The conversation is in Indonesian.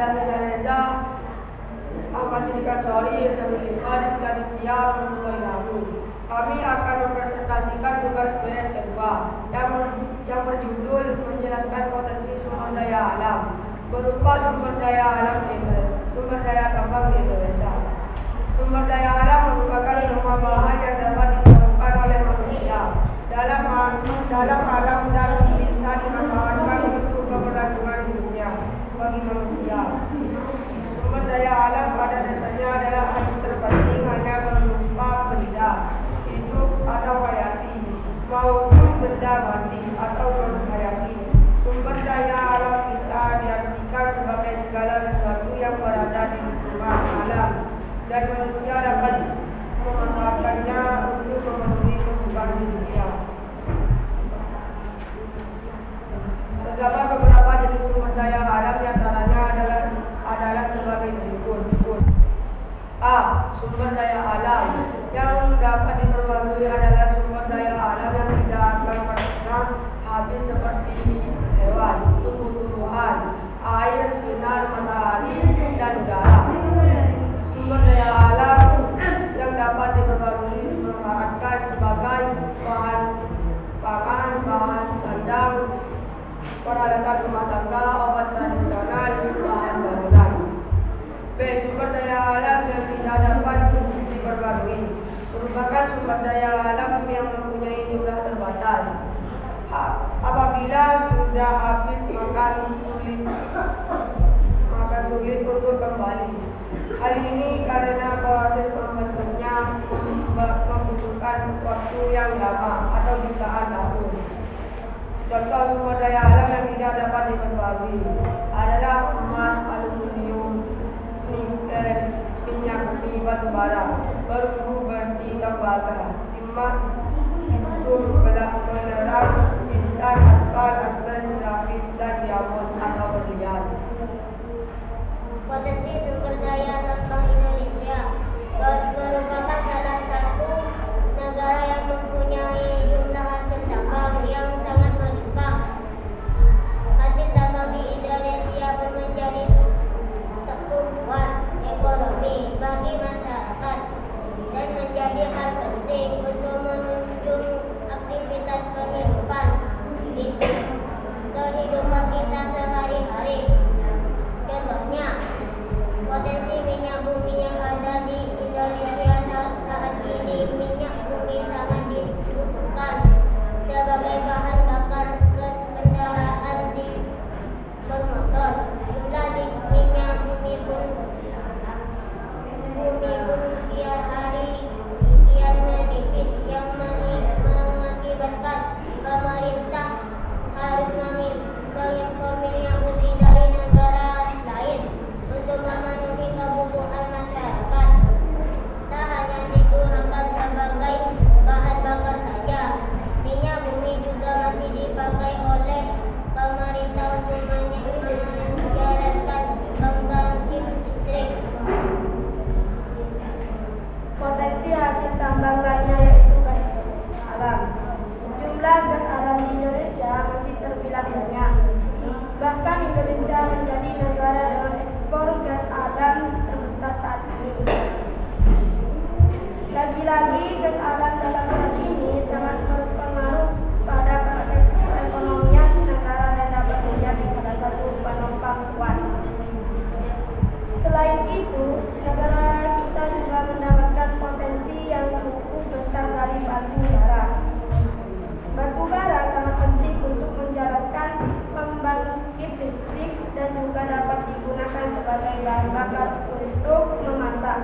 Kepada Reza Ahmad Sidikan Sori, Samilima, Rizka Ditya, kami akan mempresentasikan tugas beres kedua yang berjudul menjelaskan potensi sumber daya alam berupa sumber daya alam sumber daya tambang di Indonesia. Sumber daya alam merupakan semua bahan yang dapat ditemukan oleh manusia dalam alam dan bisa dimanfaatkan untuk keberlangsungan hidupnya bagi manusia. Sumber daya alam pada dasarnya adalah hal terpenting hanya berupa benda hidup atau hayati maupun benda mati atau non-hayati. Sumber daya alam bisa diartikan sebagai segala sesuatu yang berada di lingkungan alam dan manusia dapat memanfaatkannya untuk memenuhi kebutuhan hidupnya. Terdapat beberapa jenis sumber daya alam, diantaranya adalah sebagai berikut. A. Sumber daya alam yang dapat diperbarui adalah sumber daya alam yang tidak akan pernah habis seperti hewan, tumbuh-tumbuhan, air, sinar matahari, dan udara. Sumber daya alam yang dapat diperbarui dimanfaatkan sebagai bahan pangan, bahan sandang, peralatan rumah tangga, obat tradisional, bahan bangunan. B. Sumber daya alam yang tidak dapat diperbarui merupakan sumber daya alam yang mempunyai jumlah terbatas. Apabila sudah habis maka sulit untuk kembali. Hal ini karena proses membentuknya membutuhkan waktu yang lama atau jutaan tahun. Contoh sumber daya alam yang tidak dapat diperbarui adalah emas, aluminium, nikel, minyak bumi, batu bara, perunggu, besi, tembaga, timah, belerang, intan, aspal, asbes, grafit, dan diamond atau berlian. Potensi sumber daya tambang Indonesia merupakan salah satu negara yang mempunyai jumlah hasil tambang yang sangat melimpah. Hasil tambang di Indonesia pun menjadi tumpuan ekonomi bagi masyarakat dan menjadi hal penting untuk menunjang aktivitas kehidupan kita sehari-hari. Contohnya, potensi minyak bumi yang ada di Indonesia saat ini. Minyak bumi sangat dibutuhkan sebagai bahan bakar kendaraan di bermotor. Jumlah di minyak bumi pun kian hari kian menipis yang mengakibatkan pemerintah harus mengimpor minyak bumi dari negara lain untuk memenuhi kebutuhan masyarakat. Tak hanya digunakan sebagai bahan bakar saja, minyak bumi juga masih dipakai oleh pemerintah untuk menjalankan pembangkit listrik. Potensi hasil tambang lainnya yaitu gas alam. Jumlah gas alam di Indonesia masih terbilang banyak. Bahkan Indonesia menjadi negara dengan ekspor gas alam terbesar saat ini. Lagi-lagi gas alam dalam hal ini sangat berpengaruh pada perekonomian negara dan dapat menjadi salah satu penopang kuat. Selain itu, negara kita juga mendapatkan potensi yang cukup besar dari batu bara. Batu bara sangat penting untuk menjalankan pembangkit listrik dan juga dapat digunakan sebagai bahan bakar untuk memasak.